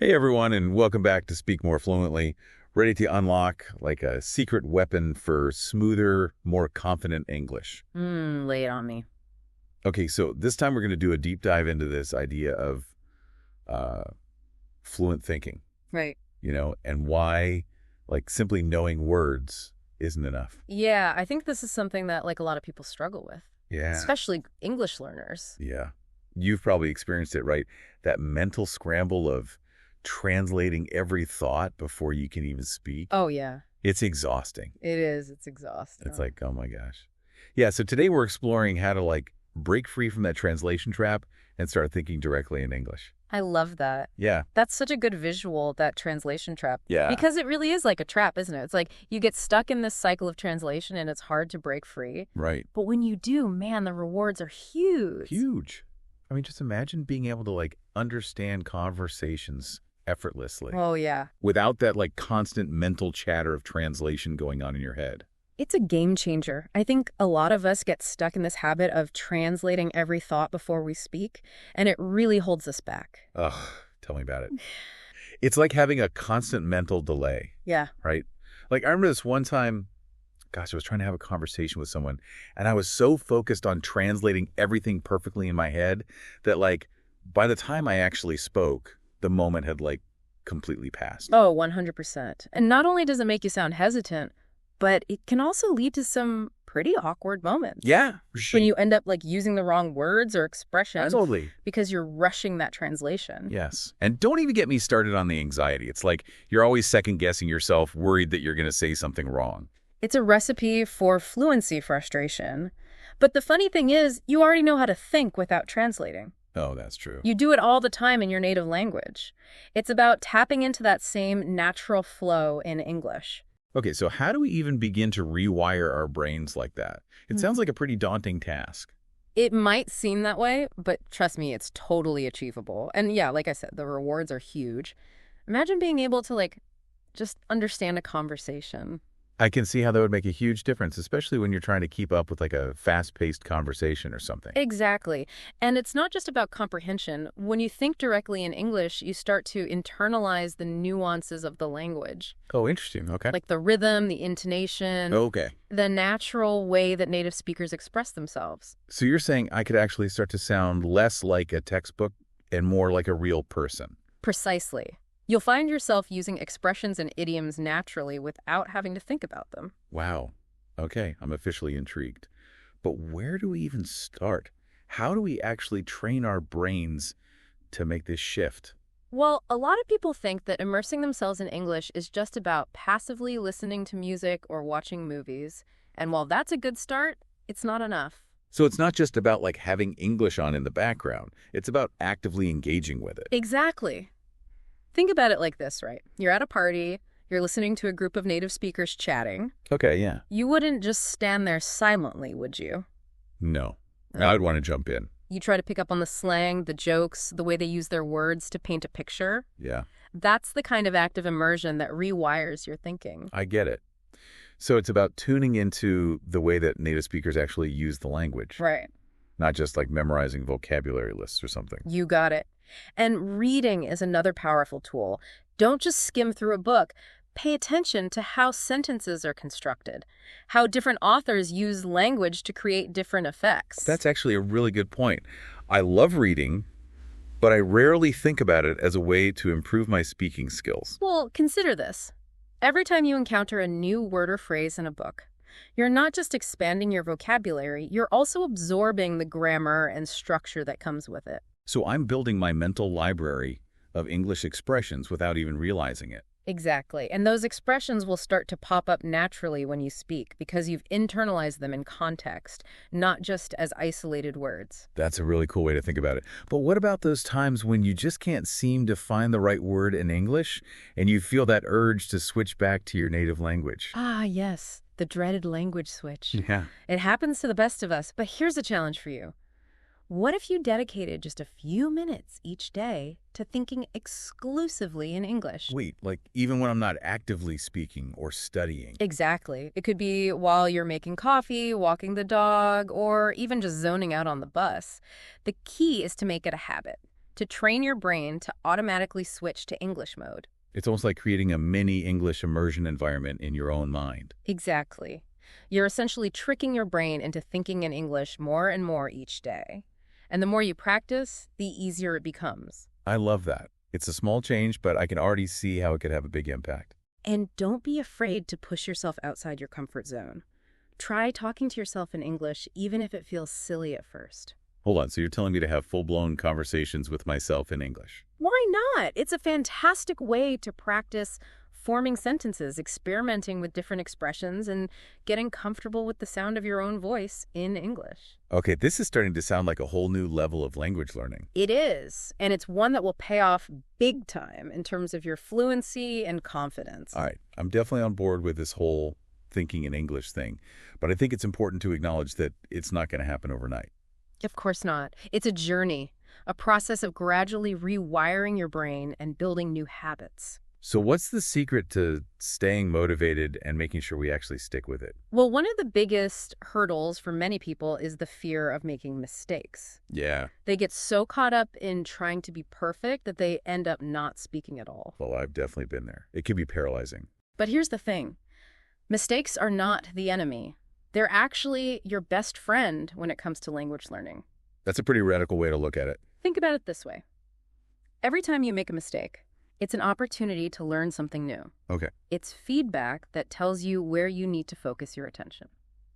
Hey everyone, and welcome back to Speak More Fluently, ready to unlock like a secret weapon for smoother, more confident English. Lay it on me. Okay, so this time we're going to do a deep dive into this idea of uh, fluent thinking, Right. and why like simply knowing words isn't enough. Yeah, I think this is something that a lot of people struggle with, Yeah. especially English learners. Yeah. You've probably experienced it, right? That mental scramble of translating every thought before you can even speak. Oh, yeah. It's exhausting. It is. It's It's exhausting. like, oh my gosh. Yeah, so today we're exploring how to like break free from that translation trap and start thinking directly in English. I love that. Yeah. That's such a good visual, that translation trap. Yeah. Because it really is like a trap, isn't it? It's like you get stuck in this cycle of translation and it's hard to break free. Right. But when you do, man, the rewards are huge. Huge. I mean, just imagine being able to like understand conversations effortlessly Oh, yeah. without that like constant mental chatter of translation going on in your head. It's a game changer. I think a lot of us get stuck in this habit of translating every thought before we speak, and it really holds us back. Ugh, tell me about it. It's like having a constant mental delay, Yeah. right? Like I remember this one time, gosh, I was trying to have a conversation with someone and I was so focused on translating everything perfectly in my head that like by the time I actually spoke, the moment had like completely passed. Oh, 100%. And not only does it make you sound hesitant, but it can also lead to some pretty awkward moments. Yeah. When you end up using the wrong words or expressions Totally. because you're rushing that translation. Yes. And don't even get me started on the anxiety. It's like you're always second guessing yourself, worried that you're going to say something wrong. It's a recipe for fluency frustration. But the funny thing is, you already know how to think without translating. Oh, that's true. You do it all the time in your native language. It's about tapping into that same natural flow in English. Okay, so how do we even begin to rewire our brains like that? It sounds like a pretty daunting task. It might seem that way, but trust me, it's totally achievable. And yeah, like I said, the rewards are huge. Imagine being able to just understand a conversation. I can see how that would make a huge difference, especially when you're trying to keep up with like a fast-paced conversation or something. Exactly. And it's not just about comprehension. When you think directly in English, you start to internalize the nuances of the language, Oh, interesting. Okay. like the rhythm, the intonation, Okay. the natural way that native speakers express themselves. So you're saying I could actually start to sound less like a textbook and more like a real person. Precisely. You'll find yourself using expressions and idioms naturally without having to think about them. Wow. Okay, I'm officially intrigued. But where do we even start? How do we actually train our brains to make this shift? Well, a lot of people think that immersing themselves in English is just about passively listening to music or watching movies. And while that's a good start, it's not enough. So it's not just about like having English on in the background. It's about actively engaging with it. Exactly. Think about it like this, right? You're at a party, you're listening to a group of native speakers chatting. Okay, yeah. You wouldn't just stand there silently, would you? No. I'd want to jump in. You try to pick up on the slang, the jokes, the way they use their words to paint a picture. Yeah, That's the kind of active immersion that rewires your thinking. I get it. So it's about tuning into the way that native speakers actually use the language, Right. not just like memorizing vocabulary lists or something. You got it. And reading is another powerful tool. Don't just skim through a book. Pay attention to how sentences are constructed, how different authors use language to create different effects. That's actually a really good point. I love reading, but I rarely think about it as a way to improve my speaking skills. Well, consider this. Every time you encounter a new word or phrase in a book, you're not just expanding your vocabulary, you're also absorbing the grammar and structure that comes with it. So I'm building my mental library of English expressions without even realizing it. Exactly. And those expressions will start to pop up naturally when you speak because you've internalized them in context, not just as isolated words. That's a really cool way to think about it. But what about those times when you just can't seem to find the right word in English and you feel that urge to switch back to your native language? Ah, yes, the dreaded language switch. Yeah. It happens to the best of us, but here's a challenge for you. What if you dedicated just a few minutes each day to thinking exclusively in English? Wait, like even when I'm not actively speaking or studying? Exactly. It could be while you're making coffee, walking the dog, or even just zoning out on the bus. The key is to make it a habit. to train your brain to automatically switch to English mode. It's almost like creating a mini English immersion environment in your own mind. Exactly. You're essentially tricking your brain into thinking in English more and more each day. And the more you practice, the easier it becomes. I love that. It's a small change, but I can already see how it could have a big impact. And don't be afraid to push yourself outside your comfort zone. Try talking to yourself in English, even if it feels silly at first. Hold on, so you're telling me to have full-blown conversations with myself in English? Why not? It's a fantastic way to practice forming sentences, experimenting with different expressions, and getting comfortable with the sound of your own voice in English. Okay, this is starting to sound like a whole new level of language learning. It is, and it's one that will pay off big time in terms of your fluency and confidence. All right, I'm definitely on board with this whole thinking in English thing, but I think it's important to acknowledge that it's not going to happen overnight. Of course not. It's a journey, a process of gradually rewiring your brain and building new habits. So what's the secret to staying motivated and making sure we actually stick with it? Well, one of the biggest hurdles for many people is the fear of making mistakes. Yeah, They get so caught up in trying to be perfect that they end up not speaking at all. well, I've definitely been there. It can be paralyzing. But here's the thing. Mistakes are not the enemy. They're actually your best friend when it comes to language learning. That's a pretty radical way to look at it. Think about it this way. Every time you make a mistake, it's an opportunity to learn something new. Okay. It's feedback that tells you where you need to focus your attention.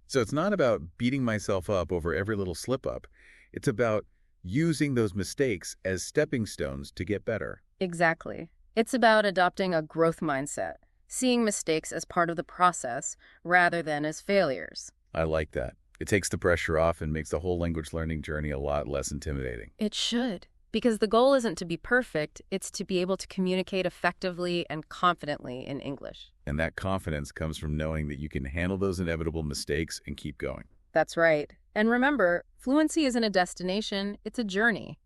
So it's not about beating myself up over every little slip-up. It's about using those mistakes as stepping stones to get better. Exactly. It's about adopting a growth mindset, seeing mistakes as part of the process rather than as failures. I like that. It takes the pressure off and makes the whole language learning journey a lot less intimidating. It should, because the goal isn't to be perfect, it's to be able to communicate effectively and confidently in English. And that confidence comes from knowing that you can handle those inevitable mistakes and keep going. That's right. And remember, fluency isn't a destination, it's a journey.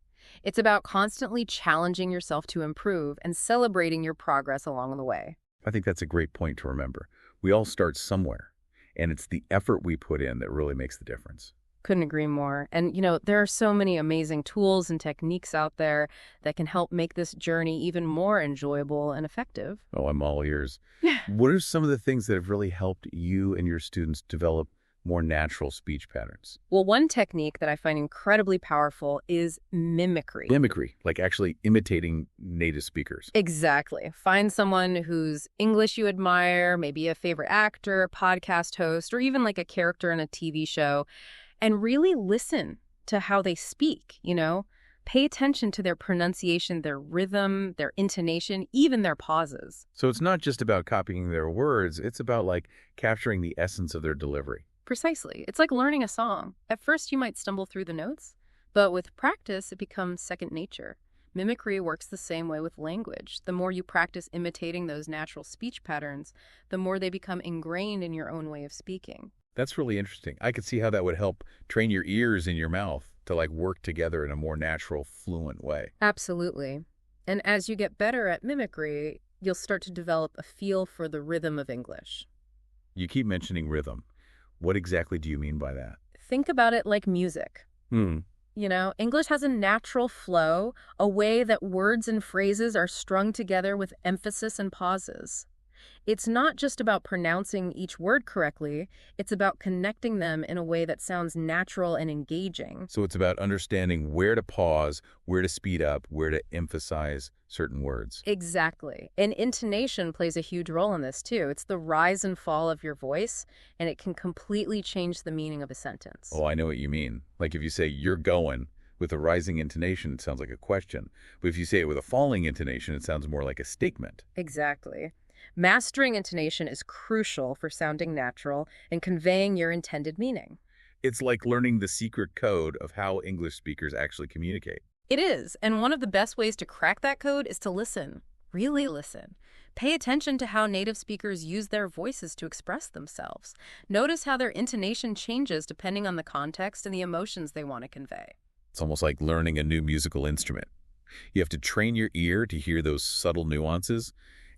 It's about constantly challenging yourself to improve and celebrating your progress along the way. I think that's a great point to remember. We all start somewhere, and it's the effort we put in that really makes the difference. Couldn't agree more. And, there are so many amazing tools and techniques out there that can help make this journey even more enjoyable and effective. Oh, I'm all ears. What are some of the things that have really helped you and your students develop more natural speech patterns? Well, one technique that I find incredibly powerful is mimicry. Mimicry, like actually imitating native speakers. Exactly. Find someone whose English you admire, maybe a favorite actor, podcast host, or even like a character in a TV show, and really listen to how they speak, Pay attention to their pronunciation, their rhythm, their intonation, even their pauses. So it's not just about copying their words, it's about like capturing the essence of their delivery. Precisely. It's like learning a song. At first, you might stumble through the notes, but with practice, it becomes second nature. Mimicry works the same way with language. The more you practice imitating those natural speech patterns, the more they become ingrained in your own way of speaking. That's really interesting. I could see how that would help train your ears and your mouth to like work together in a more natural, fluent way. Absolutely. And as you get better at mimicry, you'll start to develop a feel for the rhythm of English. You keep mentioning rhythm. What exactly do you mean by that? Think about it like music. English has a natural flow, a way that words and phrases are strung together with emphasis and pauses. It's not just about pronouncing each word correctly, it's about connecting them in a way that sounds natural and engaging. So it's about understanding where to pause, where to speed up, where to emphasize certain words. Exactly. And intonation plays a huge role in this too. It's the rise and fall of your voice, and it can completely change the meaning of a sentence. Oh, I know what you mean. Like if you say, "you're going," with a rising intonation, it sounds like a question. But if you say it with a falling intonation, it sounds more like a statement. Exactly. Mastering intonation is crucial for sounding natural and conveying your intended meaning. It's like learning the secret code of how English speakers actually communicate. It is, and one of the best ways to crack that code is to listen. Really listen. Pay attention to how native speakers use their voices to express themselves. Notice how their intonation changes depending on the context and the emotions they want to convey. It's almost like learning a new musical instrument. You have to train your ear to hear those subtle nuances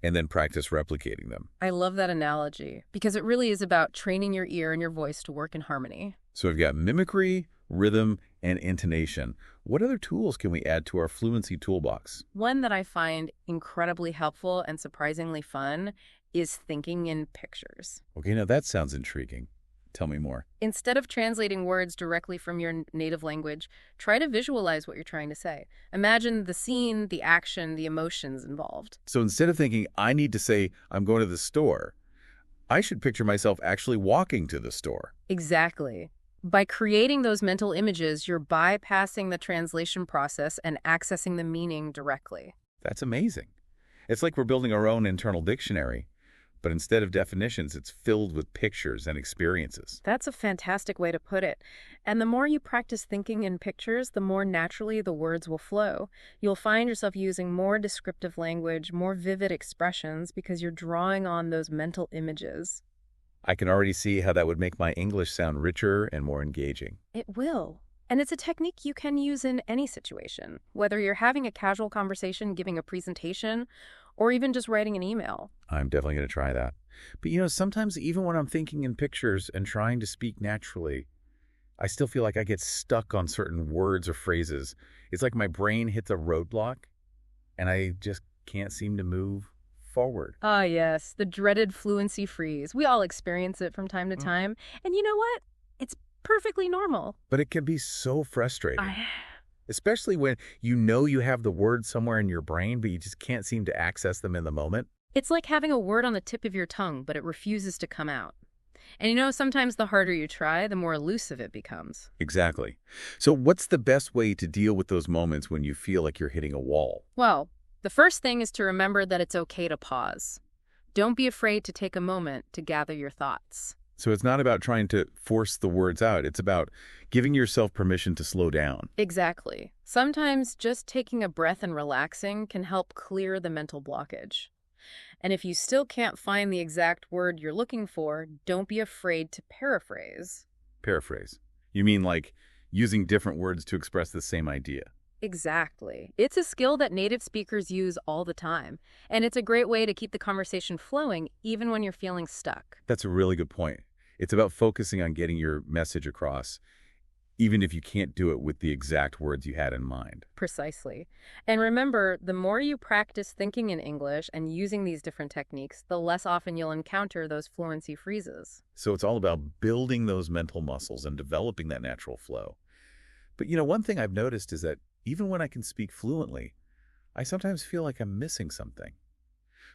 and then practice replicating them. I love that analogy because it really is about training your ear and your voice to work in harmony. So we've got mimicry, rhythm, and intonation. What other tools can we add to our fluency toolbox? One that I find incredibly helpful and surprisingly fun is thinking in pictures. Okay, now that sounds intriguing. Tell me more. Instead of translating words directly from your native language, try to visualize what you're trying to say. Imagine the scene, the action, the emotions involved. So instead of thinking, I need to say, I'm going to the store, I should picture myself actually walking to the store. Exactly. By creating those mental images, you're bypassing the translation process and accessing the meaning directly. That's amazing. It's like we're building our own internal dictionary, but instead of definitions, it's filled with pictures and experiences. That's a fantastic way to put it. And the more you practice thinking in pictures, the more naturally the words will flow. You'll find yourself using more descriptive language, more vivid expressions, because you're drawing on those mental images. I can already see how that would make my English sound richer and more engaging. It will. And it's a technique you can use in any situation, whether you're having a casual conversation, giving a presentation, or even just writing an email. I'm definitely going to try that. But sometimes even when I'm thinking in pictures and trying to speak naturally, I still feel like I get stuck on certain words or phrases. It's like my brain hits a roadblock and I just can't seem to move forward. Ah, yes, the dreaded fluency freeze. We all experience it from time to time. And you know what? It's perfectly normal. But it can be so frustrating. I Especially when you have the words somewhere in your brain, but you just can't seem to access them in the moment. It's like having a word on the tip of your tongue, but it refuses to come out. And sometimes the harder you try, the more elusive it becomes. Exactly. So what's the best way to deal with those moments when you feel like you're hitting a wall? Well, the first thing is to remember that it's okay to pause. Don't be afraid to take a moment to gather your thoughts. So it's not about trying to force the words out. It's about giving yourself permission to slow down. Exactly. Sometimes just taking a breath and relaxing can help clear the mental blockage. And if you still can't find the exact word you're looking for, don't be afraid to paraphrase. Paraphrase. You mean like using different words to express the same idea? Exactly. It's a skill that native speakers use all the time, and it's a great way to keep the conversation flowing even when you're feeling stuck. That's a really good point. It's about focusing on getting your message across, even if you can't do it with the exact words you had in mind. Precisely. And remember, the more you practice thinking in English and using these different techniques, the less often you'll encounter those fluency freezes. So it's all about building those mental muscles and developing that natural flow. But one thing I've noticed is that even when I can speak fluently, I sometimes feel like I'm missing something.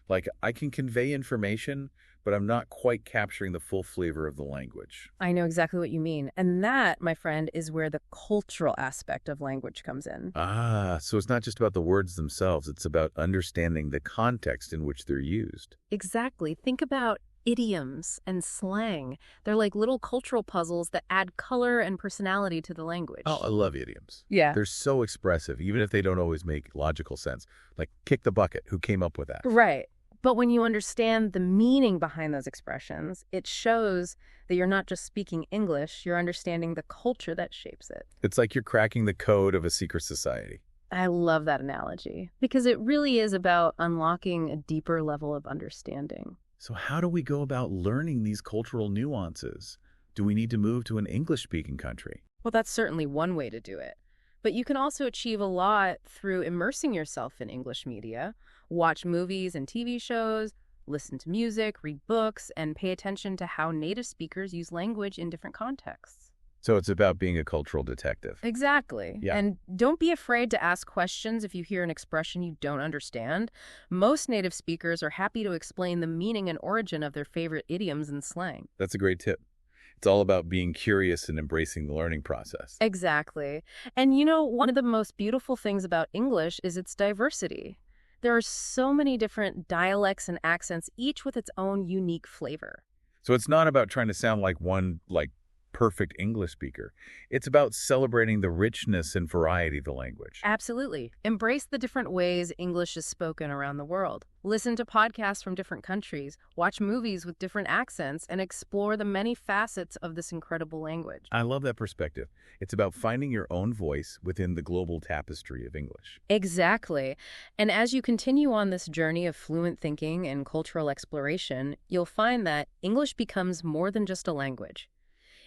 Like I can convey information, but I'm not quite capturing the full flavor of the language. I know exactly what you mean. And that, my friend, is where the cultural aspect of language comes in. So it's not just about the words themselves. It's about understanding the context in which they're used. Exactly. Think about idioms and slang. They're like little cultural puzzles that add color and personality to the language. Oh, I love idioms. Yeah. They're so expressive, even if they don't always make logical sense. Like kick the bucket. Who came up with that? Right. But when you understand the meaning behind those expressions, it shows that you're not just speaking English, you're understanding the culture that shapes it. It's like you're cracking the code of a secret society. I love that analogy because it really is about unlocking a deeper level of understanding. So how do we go about learning these cultural nuances? Do we need to move to an English-speaking country? Well, that's certainly one way to do it. But you can also achieve a lot through immersing yourself in English media, watch movies and TV shows, listen to music, read books, and pay attention to how native speakers use language in different contexts. So it's about being a cultural detective. Exactly. Yeah. And don't be afraid to ask questions if you hear an expression you don't understand. Most native speakers are happy to explain the meaning and origin of their favorite idioms and slang. That's a great tip. It's all about being curious and embracing the learning process. Exactly. And one of the most beautiful things about English is its diversity. There are so many different dialects and accents, each with its own unique flavor. So it's not about trying to sound like one, perfect English speaker. It's about celebrating the richness and variety of the language. Absolutely. Embrace the different ways English is spoken around the world. Listen to podcasts from different countries, watch movies with different accents, and explore the many facets of this incredible language. I love that perspective. It's about finding your own voice within the global tapestry of English. Exactly. And as you continue on this journey of fluent thinking and cultural exploration, you'll find that English becomes more than just a language.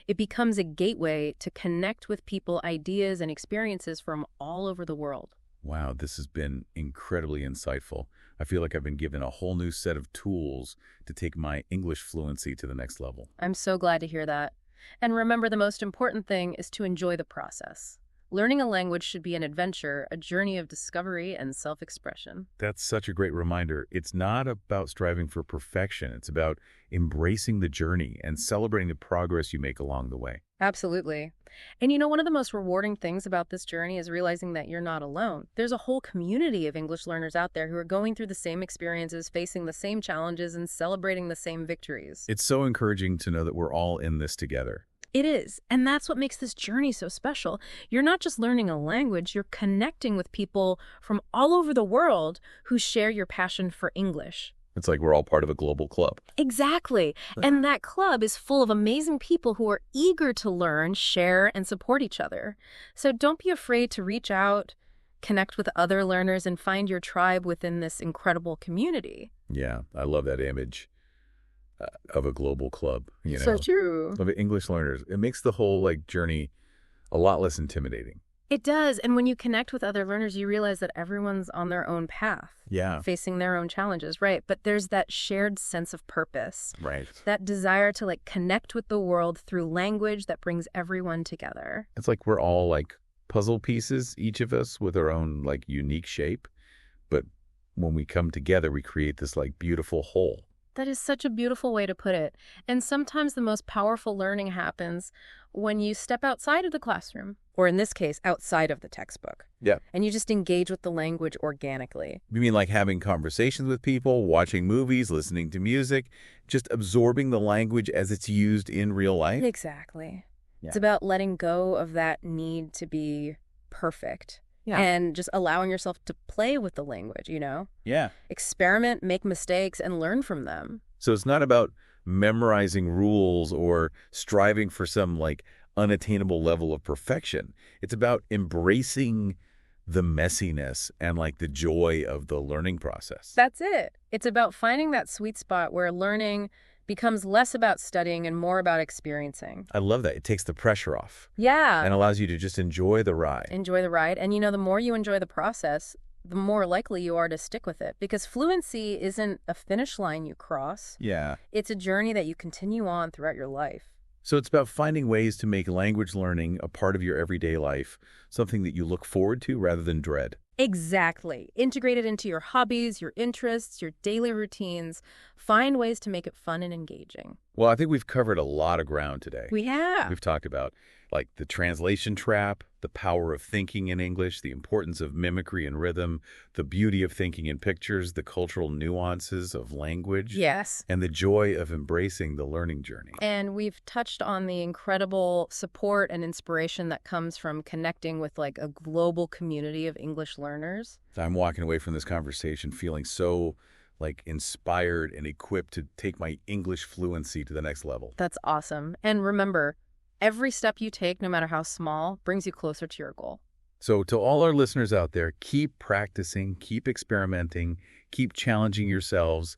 It becomes a gateway to connect with people, ideas, and experiences from all over the world. Wow, this has been incredibly insightful. I feel like I've been given a whole new set of tools to take my English fluency to the next level. I'm so glad to hear that. And remember, the most important thing is to enjoy the process. Learning a language should be an adventure, a journey of discovery and self-expression. That's such a great reminder. It's not about striving for perfection. It's about embracing the journey and celebrating the progress you make along the way. Absolutely. And one of the most rewarding things about this journey is realizing that you're not alone. There's a whole community of English learners out there who are going through the same experiences, facing the same challenges, and celebrating the same victories. It's so encouraging to know that we're all in this together. It is. And that's what makes this journey so special. You're not just learning a language, you're connecting with people from all over the world who share your passion for English. It's like we're all part of a global club. Exactly. And that club is full of amazing people who are eager to learn, share, and support each other. So don't be afraid to reach out, connect with other learners, and find your tribe within this incredible community. Yeah, I love that image of a global club, So true. of English learners. It makes the whole journey a lot less intimidating. It does. And when you connect with other learners, you realize that everyone's on their own path. Yeah. Facing their own challenges, right? But there's that shared sense of purpose. Right. That desire to connect with the world through language that brings everyone together. It's like we're all puzzle pieces, each of us with our own unique shape. But when we come together, we create this beautiful whole. That is such a beautiful way to put it. And sometimes the most powerful learning happens when you step outside of the classroom, or in this case, outside of the textbook. Yeah. And you just engage with the language organically. You mean having conversations with people, watching movies, listening to music, just absorbing the language as it's used in real life? Exactly. Yeah. It's about letting go of that need to be perfect. Yeah. And just allowing yourself to play with the language, Yeah. Experiment, make mistakes, and learn from them. So it's not about memorizing rules or striving for some unattainable level of perfection. It's about embracing the messiness and the joy of the learning process. That's it. It's about finding that sweet spot where learning becomes less about studying and more about experiencing. I love that. It takes the pressure off. Yeah. And allows you to just enjoy the ride. Enjoy the ride. And the more you enjoy the process, the more likely you are to stick with it. Because fluency isn't a finish line you cross. Yeah. It's a journey that you continue on throughout your life. So it's about finding ways to make language learning a part of your everyday life, something that you look forward to rather than dread. Exactly. Integrate it into your hobbies, your interests, your daily routines. Find ways to make it fun and engaging. Well, I think we've covered a lot of ground today. We have. We've talked about the translation trap, the power of thinking in English, the importance of mimicry and rhythm, the beauty of thinking in pictures, the cultural nuances of language. Yes. And the joy of embracing the learning journey. And we've touched on the incredible support and inspiration that comes from connecting with a global community of English learners. I'm walking away from this conversation feeling so inspired and equipped to take my English fluency to the next level. That's awesome. And remember, every step you take, no matter how small, brings you closer to your goal. So to all our listeners out there, keep practicing, keep experimenting, keep challenging yourselves,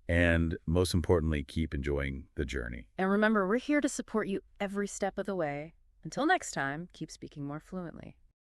and most importantly, keep enjoying the journey. And remember, we're here to support you every step of the way. Until next time, keep speaking more fluently.